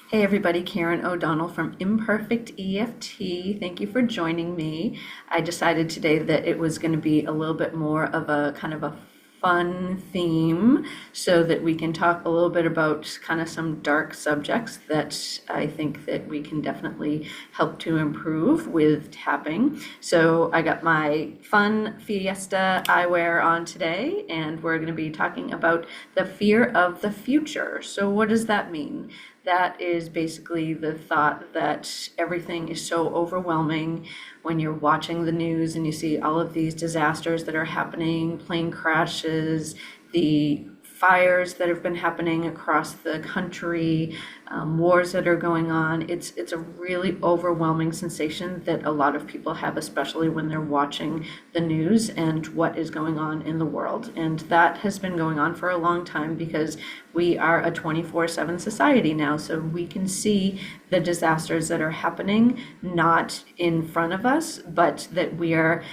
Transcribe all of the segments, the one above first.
Hey everybody, Karen O'Donnell from Imperfect EFT. Thank you for joining me. I decided today that it was going to be a little bit more of a kind of a fun theme so that we can talk a little bit about kind of some dark subjects that I think that we can definitely help to improve with tapping. So I got my fun Fiesta eyewear on today and we're going to be talking about the fear of the future. So what does that mean? That is basically the thought that everything is so overwhelming when you're watching the news and you see all of these disasters that are happening, plane crashes, the fires that have been happening across the country, wars that are going on. It's a really overwhelming sensation that a lot of people have, especially when they're watching the news and what is going on in the world. And that has been going on for a long time because we are a 24/7 society now. So we can see the disasters that are happening, not in front of us, but that we are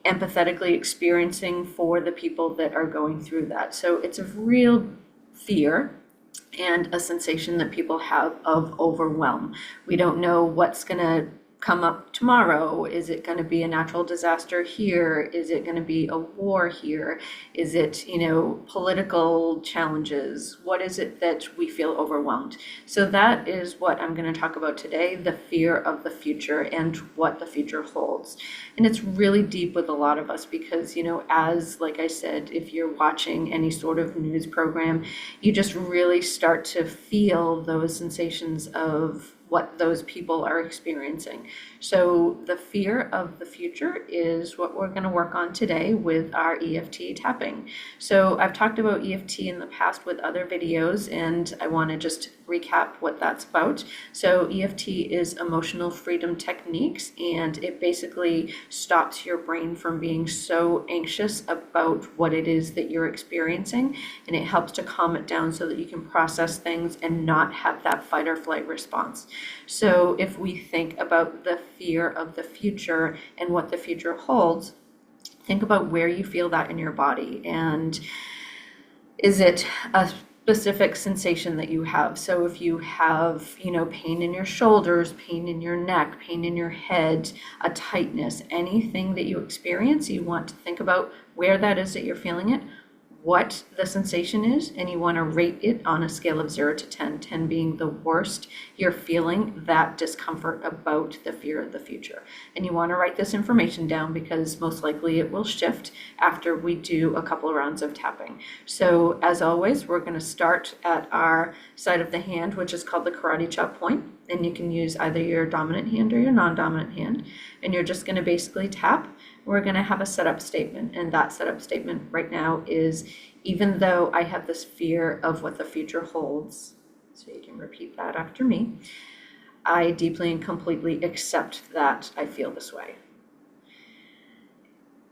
empathetically experiencing for the people that are going through that. So it's a real fear and a sensation that people have of overwhelm. We don't know what's going to come up tomorrow. Is it going to be a natural disaster here? Is it going to be a war here? Is it, political challenges? What is it that we feel overwhelmed? So that is what I'm going to talk about today, the fear of the future and what the future holds. And it's really deep with a lot of us because, as like I said, if you're watching any sort of news program, you just really start to feel those sensations of what those people are experiencing. So the fear of the future is what we're going to work on today with our EFT tapping. So I've talked about EFT in the past with other videos, and I want to just recap what that's about. So EFT is emotional freedom techniques, and it basically stops your brain from being so anxious about what it is that you're experiencing, and it helps to calm it down so that you can process things and not have that fight or flight response. So if we think about the fear of the future and what the future holds, think about where you feel that in your body. And is it a specific sensation that you have? So if you have, pain in your shoulders, pain in your neck, pain in your head, a tightness, anything that you experience, you want to think about where that is that you're feeling it, what the sensation is, and you want to rate it on a scale of 0 to 10, 10 being the worst you're feeling that discomfort about the fear of the future. And you want to write this information down because most likely it will shift after we do a couple of rounds of tapping. So as always, we're going to start at our side of the hand, which is called the karate chop point. And you can use either your dominant hand or your non-dominant hand. And you're just going to basically tap. We're going to have a setup statement, and that setup statement right now is, even though I have this fear of what the future holds, so you can repeat that after me, I deeply and completely accept that I feel this way.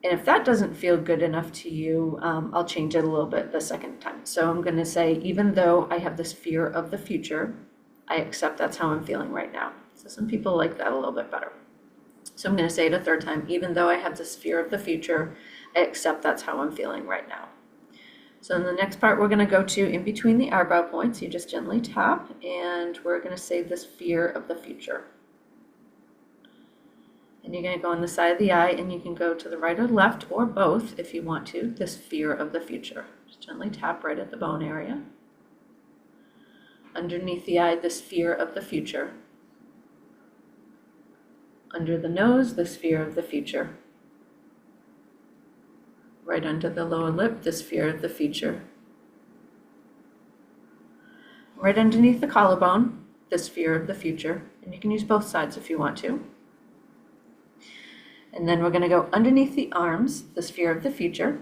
And if that doesn't feel good enough to you, I'll change it a little bit the second time. So I'm going to say, even though I have this fear of the future, I accept that's how I'm feeling right now. So some people like that a little bit better. So I'm going to say it a third time, even though I have this fear of the future, I accept that's how I'm feeling right now. So in the next part, we're going to go to in between the eyebrow points. You just gently tap, and we're going to say this fear of the future. And you're going to go on the side of the eye, and you can go to the right or left or both if you want to, this fear of the future. Just gently tap right at the bone area. Underneath the eye, this fear of the future. Under the nose, this fear of the future. Right under the lower lip, this fear of the future. Right underneath the collarbone, this fear of the future. And you can use both sides if you want to. And then we're going to go underneath the arms, this fear of the future.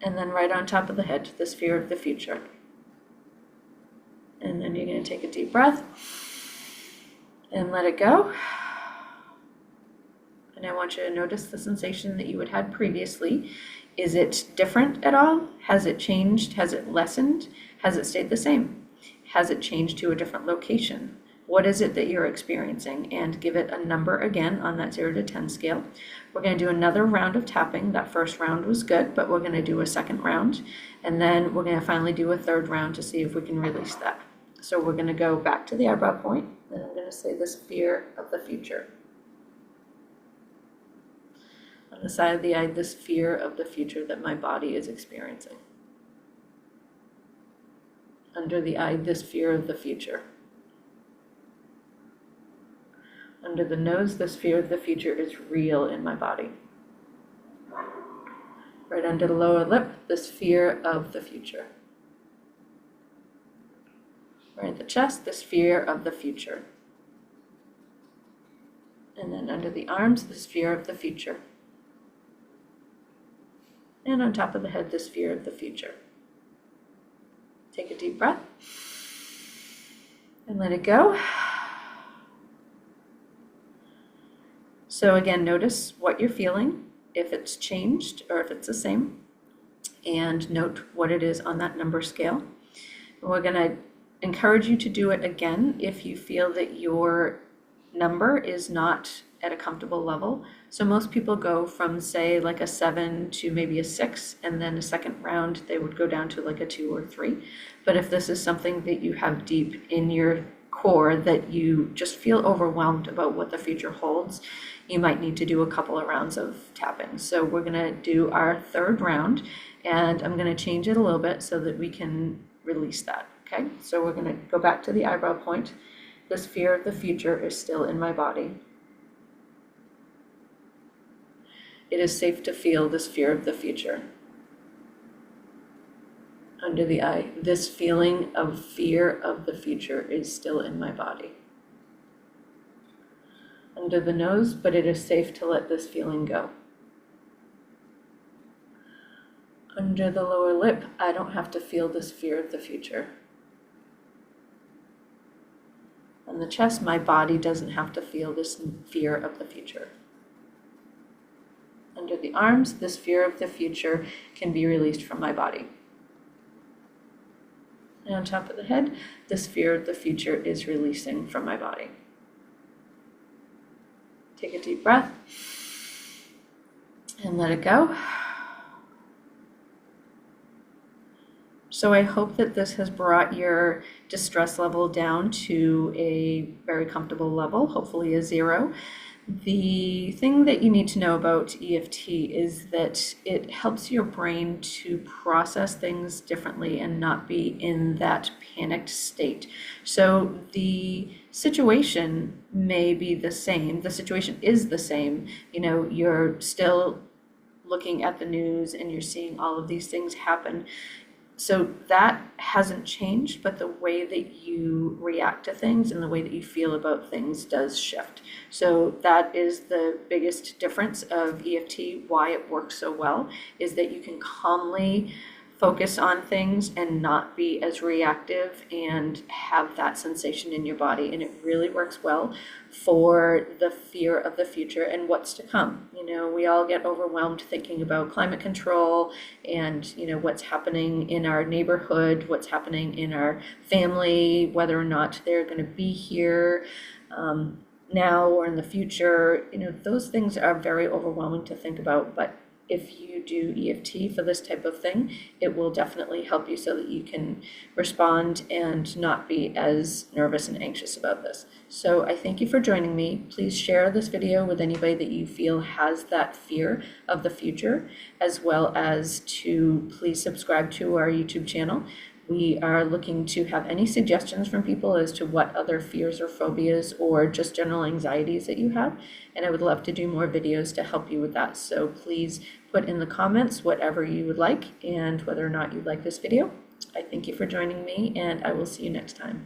And then right on top of the head, this fear of the future. And then you're going to take a deep breath and let it go. And I want you to notice the sensation that you had had previously. Is it different at all? Has it changed? Has it lessened? Has it stayed the same? Has it changed to a different location? What is it that you're experiencing? And give it a number again on that 0 to 10 scale. We're going to do another round of tapping. That first round was good, but we're going to do a second round. And then we're going to finally do a third round to see if we can release that. So we're going to go back to the eyebrow point, and I'm going to say this fear of the future. On the side of the eye, this fear of the future that my body is experiencing. Under the eye, this fear of the future. Under the nose, this fear of the future is real in my body. Right under the lower lip, this fear of the future. Right at the chest, this fear of the future. And then under the arms, this fear of the future. And on top of the head, this fear of the future. Take a deep breath and let it go. So again, notice what you're feeling, if it's changed or if it's the same, and note what it is on that number scale. And we're going to encourage you to do it again if you feel that your number is not at a comfortable level. So most people go from, say, like a 7 to maybe a 6, and then a second round they would go down to like a 2 or 3. But if this is something that you have deep in your core, that you just feel overwhelmed about what the future holds, you might need to do a couple of rounds of tapping. So we're going to do our third round, and I'm going to change it a little bit so that we can release that. Okay, so we're going to go back to the eyebrow point. This fear of the future is still in my body. It is safe to feel this fear of the future. Under the eye, this feeling of fear of the future is still in my body. Under the nose, but it is safe to let this feeling go. Under the lower lip, I don't have to feel this fear of the future. On the chest, my body doesn't have to feel this fear of the future. Under the arms, this fear of the future can be released from my body. And on top of the head, this fear of the future is releasing from my body. Take a deep breath and let it go. So I hope that this has brought your distress level down to a very comfortable level, hopefully a 0. The thing that you need to know about EFT is that it helps your brain to process things differently and not be in that panicked state. So the situation may be the same. The situation is the same. You know, you're still looking at the news and you're seeing all of these things happen. So that hasn't changed, but the way that you react to things and the way that you feel about things does shift. So that is the biggest difference of EFT, why it works so well, is that you can calmly focus on things and not be as reactive and have that sensation in your body. And it really works well for the fear of the future and what's to come. You know, we all get overwhelmed thinking about climate control and, you know, what's happening in our neighborhood, what's happening in our family, whether or not they're going to be here now or in the future. You know, those things are very overwhelming to think about, but if you do EFT for this type of thing, it will definitely help you so that you can respond and not be as nervous and anxious about this. So I thank you for joining me. Please share this video with anybody that you feel has that fear of the future, as well as to please subscribe to our YouTube channel. We are looking to have any suggestions from people as to what other fears or phobias or just general anxieties that you have. And I would love to do more videos to help you with that. So please put in the comments whatever you would like and whether or not you like this video. I thank you for joining me, and I will see you next time.